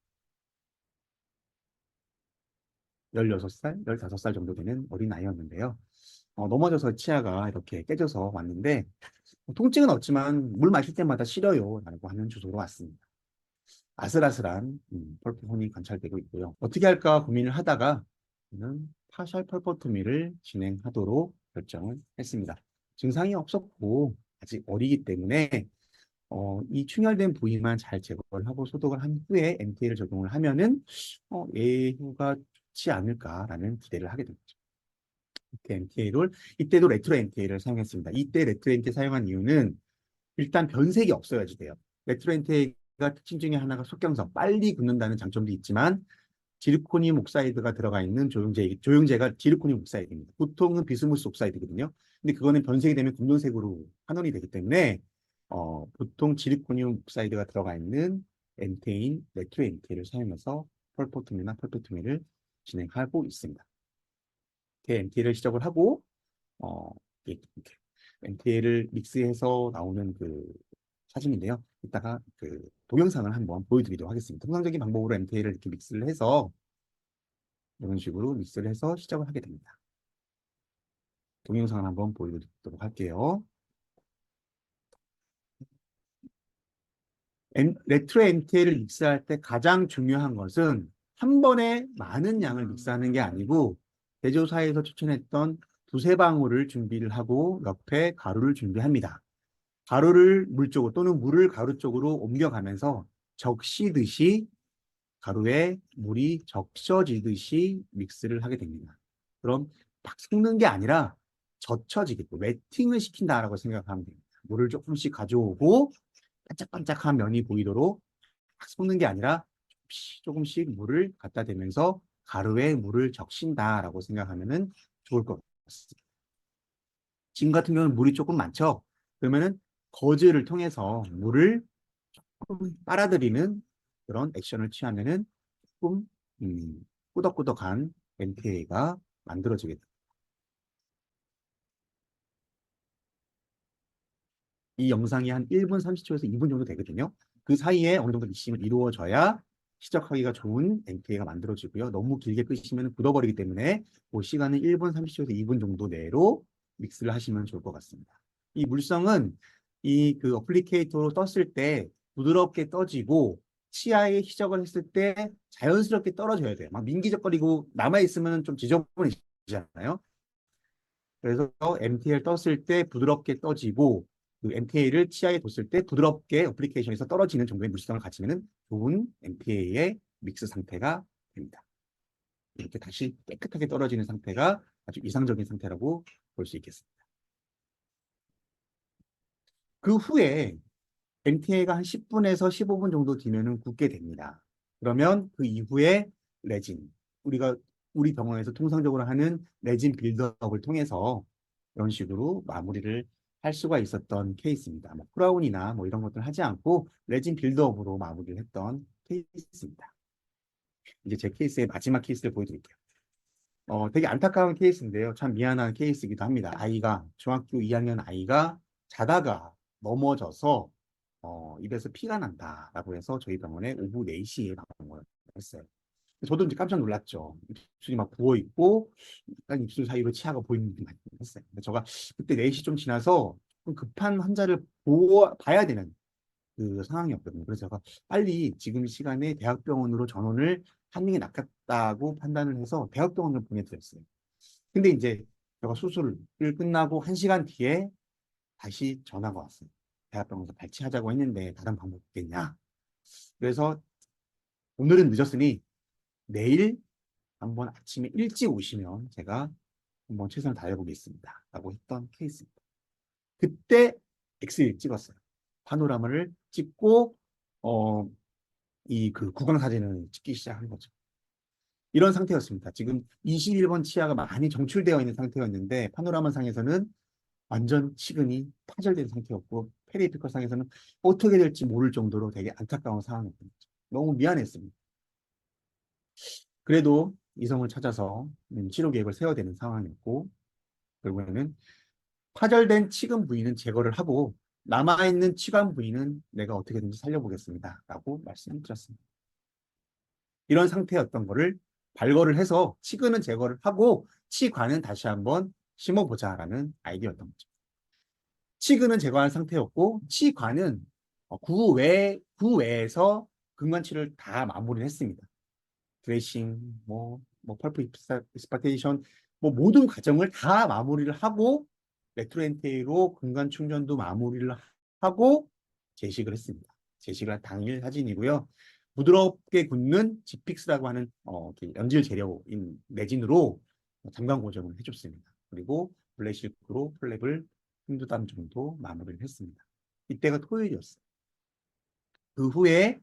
16살, 15살 정도 되는 어린 아이였는데요. 넘어져서 치아가 이렇게 깨져서 왔는데 통증은 없지만 물 마실 때마다 시려요 라고 하는 주소로 왔습니다. 아슬아슬한 펄프혼이 관찰되고 있고요. 어떻게 할까 고민을 하다가 저는 파셜 펄퍼토미를 진행하도록 결정을 했습니다. 증상이 없었고 아직 어리기 때문에 이 충혈된 부위만 잘 제거를 하고 소독을 한 후에 MTA를 적용을 하면은 예후가 좋지 않을까라는 기대를 하게 됩니다. 이렇게 MTA를 이때도 레트로 MTA를 사용했습니다. 이때 레트로 MTA 사용한 이유는 일단 변색이 없어야지 돼요. 레트로 MTA가 특징 중에 하나가 속경성, 빨리 굳는다는 장점도 있지만 지르코늄 옥사이드가 들어가 있는 조영제가 지르코늄 옥사이드입니다. 보통은 비스무스 옥사이드거든요. 근데 그거는 변색이 되면 검정색으로 환원이 되기 때문에 보통 지르코늄 옥사이드가 들어가 있는 엔테인, 레트로 엔테인을 사용해서 펄포토미나 펄페토미를 진행하고 있습니다. MTA를 시작을 하고 이렇게 MTA를 믹스해서 나오는 그 사진인데요. 이따가 그 동영상을 한번 보여드리도록 하겠습니다. 통상적인 방법으로 MTA를 이렇게 믹스를 해서 이런 식으로 믹스를 해서 시작을 하게 됩니다. 동영상을 한번 보여드리도록 할게요. 레트로 MTA를 믹스할 때 가장 중요한 것은 한 번에 많은 양을 믹스하는 게 아니고 제조사에서 추천했던 두세 방울을 준비를 하고 옆에 가루를 준비합니다. 가루를 물 쪽으로 또는 물을 가루 쪽으로 옮겨가면서 적시듯이 가루에 물이 적셔지듯이 믹스를 하게 됩니다. 그럼 막 섞는 게 아니라 젖혀지게끔 웨팅을 시킨다라고 생각하면 됩니다. 물을 조금씩 가져오고 반짝반짝한 면이 보이도록 막 섞는 게 아니라 조금씩 물을 갖다 대면서 가루에 물을 적신다라고 생각하면 좋을 것 같습니다. 지금 같은 경우는 물이 조금 많죠? 그러면은 거즈를 통해서 물을 조금 빨아들이는 그런 액션을 취하면은 조금 꾸덕꾸덕한 MTA가 만들어지게 됩니다. 이 영상이 한 1분 30초에서 2분 정도 되거든요. 그 사이에 어느 정도 믹싱이 이루어져야 시작하기가 좋은 MTA가 만들어지고요. 너무 길게 끄시면 굳어버리기 때문에 그 시간은 1분 30초에서 2분 정도 내로 믹스를 하시면 좋을 것 같습니다. 이 물성은 이 그 어플리케이터로 떴을 때 부드럽게 떠지고 치아에 희적을 했을 때 자연스럽게 떨어져야 돼요. 막 민기적거리고 남아있으면 좀 지저분해지잖아요. 그래서 MTA를 떴을 때 부드럽게 떠지고 그 MTA를 치아에 뒀을 때 부드럽게 어플리케이션에서 떨어지는 정도의 물성을 갖추면 좋은 MTA의 믹스 상태가 됩니다. 이렇게 다시 깨끗하게 떨어지는 상태가 아주 이상적인 상태라고 볼 수 있겠습니다. 그 후에 MTA가 한 10분에서 15분 정도 뒤면은 굳게 됩니다. 그러면 그 이후에 레진, 우리가 우리 병원에서 통상적으로 하는 레진 빌드업을 통해서 이런 식으로 마무리를 할 수가 있었던 케이스입니다. 뭐 크라운이나 뭐 이런 것들 하지 않고 레진 빌드업으로 마무리를 했던 케이스입니다. 이제 제 케이스의 마지막 케이스를 보여드릴게요. 되게 안타까운 케이스인데요. 참 미안한 케이스이기도 합니다. 아이가, 중학교 2학년 아이가 자다가 넘어져서 입에서 피가 난다라고 해서 저희 병원에 오후 4시에 방문을 했어요. 저도 이제 깜짝 놀랐죠. 입술이 막 부어 있고 약간 입술 사이로 치아가 보이는 게 많이 했어요. 근데 제가 그때 4시 좀 지나서 좀 급한 환자를 봐야 되는 그 상황이었거든요. 그래서 제가 빨리 지금 시간에 대학병원으로 전원을 하는 게 낫겠다고 판단을 해서 대학병원을 보내드렸어요. 근데 이제 제가 수술을 끝나고 1시간 뒤에 다시 전화가 왔어요. 대학병원에서 발치하자고 했는데 다른 방법 없겠냐. 그래서 오늘은 늦었으니 내일 한번 아침에 일찍 오시면 제가 한번 최선을 다해보겠습니다. 라고 했던 케이스입니다. 그때 엑스레이를 찍었어요. 파노라마를 찍고 이 그 구강 사진을 찍기 시작한 거죠. 이런 상태였습니다. 지금 21번 치아가 많이 정출되어 있는 상태였는데 파노라마 상에서는 완전 치근이 파절된 상태였고 페리에피컬 상에서는 어떻게 될지 모를 정도로 되게 안타까운 상황이었던 거죠. 너무 미안했습니다. 그래도 이성을 찾아서 치료 계획을 세워야 되는 상황이었고 결국에는 파절된 치근 부위는 제거를 하고 남아있는 치관 부위는 내가 어떻게든지 살려보겠습니다. 라고 말씀드렸습니다. 이런 상태였던 거를 발거를 해서 치근은 제거를 하고 치관은 다시 한번 심어보자라는 아이디어였던 거죠. 치근은 제거한 상태였고 치관은 구외에서 근관치를 다 마무리를 했습니다. 드레싱, 펄프 익스파테이션, 모든 과정을 다 마무리를 하고 레트로엔테이로 근간 충전도 마무리를 하고 제식을 했습니다. 제식을 한 당일 사진이고요. 부드럽게 굳는 지픽스라고 하는 연질 재료인 레진으로 잠깐 고정을 해줬습니다. 그리고 블랙실크로 플랩을 한두 땀 정도 마무리를 했습니다. 이때가 토요일이었어요. 그 후에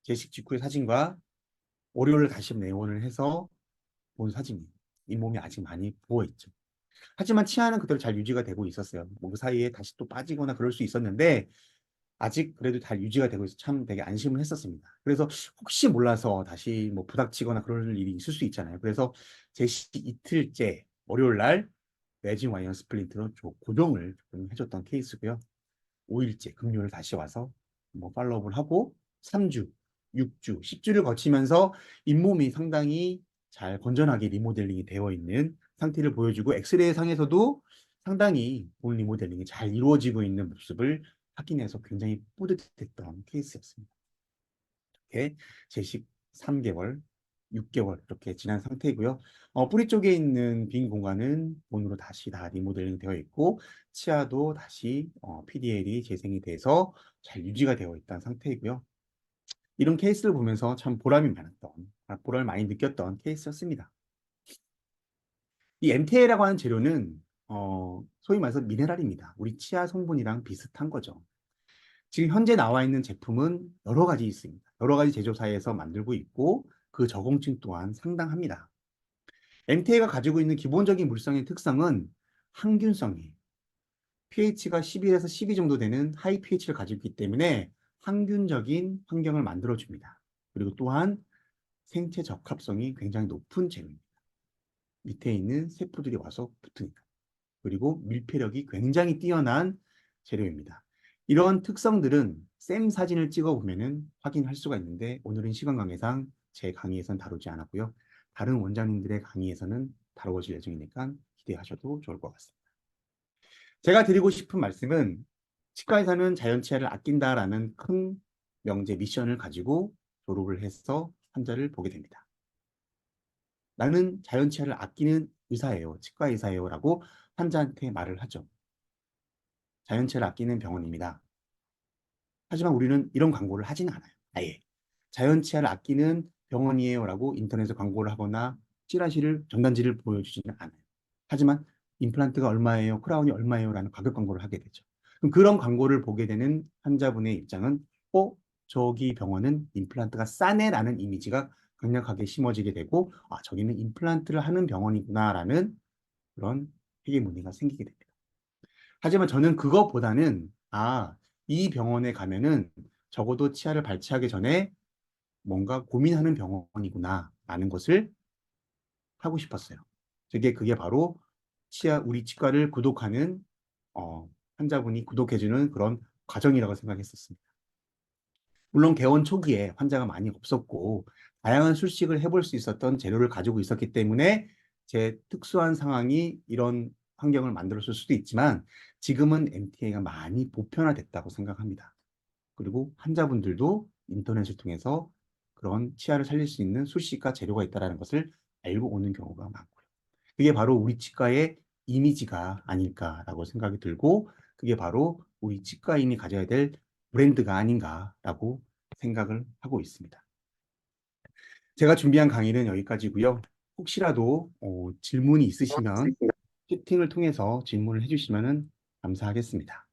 제식 직후의 사진과 월요일 다시 내원을 해서 본 사진이에요. 잇몸이 아직 많이 부어있죠. 하지만 치아는 그대로 잘 유지가 되고 있었어요. 그 사이에 다시 또 빠지거나 그럴 수 있었는데 아직 그래도 잘 유지가 되고 있어 참 되게 안심을 했었습니다. 그래서 혹시 몰라서 다시 뭐 부닥치거나 그럴 일이 있을 수 있잖아요. 그래서 제시 이틀째 월요일 날 매진 와이어 스플린트로 고정을 좀 해줬던 케이스고요. 5일째 금요일 다시 와서 뭐 팔로우업을 하고 3주, 6주, 10주를 거치면서 잇몸이 상당히 잘 건전하게 리모델링이 되어 있는 상태를 보여주고 엑스레이 상에서도 상당히 본 리모델링이 잘 이루어지고 있는 모습을 확인해서 굉장히 뿌듯했던 케이스였습니다. 이렇게 제식 3개월, 6개월 이렇게 지난 상태이고요. 뿌리 쪽에 있는 빈 공간은 본으로 다시 다 리모델링 되어 있고 치아도 다시 PDL이 재생이 돼서 잘 유지가 되어 있다는 상태이고요. 이런 케이스를 보면서 참 보람이 많았던, 보람을 많이 느꼈던 케이스였습니다. 이 MTA라고 하는 재료는 소위 말해서 미네랄입니다. 우리 치아 성분이랑 비슷한 거죠. 지금 현재 나와 있는 제품은 여러 가지 있습니다. 여러 가지 제조사에서 만들고 있고 그 적응증 또한 상당합니다. MTA가 가지고 있는 기본적인 물성의 특성은 항균성이에요. pH가 11에서 12 정도 되는 하이 pH를 가지고 있기 때문에 항균적인 환경을 만들어줍니다. 그리고 또한 생체 적합성이 굉장히 높은 재료입니다. 밑에 있는 세포들이 와서 붙으니까. 그리고 밀폐력이 굉장히 뛰어난 재료입니다. 이런 특성들은 샘 사진을 찍어보면 확인할 수가 있는데 오늘은 시간 관계상 제 강의에서는 다루지 않았고요. 다른 원장님들의 강의에서는 다루어질 예정이니까 기대하셔도 좋을 것 같습니다. 제가 드리고 싶은 말씀은 치과의사는 자연치아를 아낀다라는 큰 명제 미션을 가지고 졸업을 해서 환자를 보게 됩니다. 나는 자연치아를 아끼는 의사예요. 치과의사예요. 라고 환자한테 말을 하죠. 자연치아를 아끼는 병원입니다. 하지만 우리는 이런 광고를 하지는 않아요. 아예. 자연치아를 아끼는 병원이에요. 라고 인터넷에 광고를 하거나 찌라시를, 전단지를 보여주지는 않아요. 하지만 임플란트가 얼마예요? 크라운이 얼마예요? 라는 가격 광고를 하게 되죠. 그럼 그런 광고를 보게 되는 환자분의 입장은 저기 병원은 임플란트가 싸네 라는 이미지가 강력하게 심어지게 되고 저기는 임플란트를 하는 병원이구나 라는 그런 회계문의가 생기게 됩니다. 하지만 저는 그것보다는 이 병원에 가면은 적어도 치아를 발치하기 전에 뭔가 고민하는 병원이구나 라는 것을 하고 싶었어요. 그게 바로 우리 치과를 구독하는 환자분이 구독해주는 그런 과정이라고 생각했었습니다. 물론 개원 초기에 환자가 많이 없었고 다양한 술식을 해볼 수 있었던 재료를 가지고 있었기 때문에 제 특수한 상황이 이런 환경을 만들었을 수도 있지만 지금은 MTA가 많이 보편화됐다고 생각합니다. 그리고 환자분들도 인터넷을 통해서 그런 치아를 살릴 수 있는 술식과 재료가 있다는 것을 알고 오는 경우가 많고요. 그게 바로 우리 치과의 이미지가 아닐까라고 생각이 들고 그게 바로 우리 치과인이 가져야 될 브랜드가 아닌가라고 생각을 하고 있습니다. 제가 준비한 강의는 여기까지고요. 혹시라도 질문이 있으시면 채팅을 통해서 질문을 해주시면 감사하겠습니다.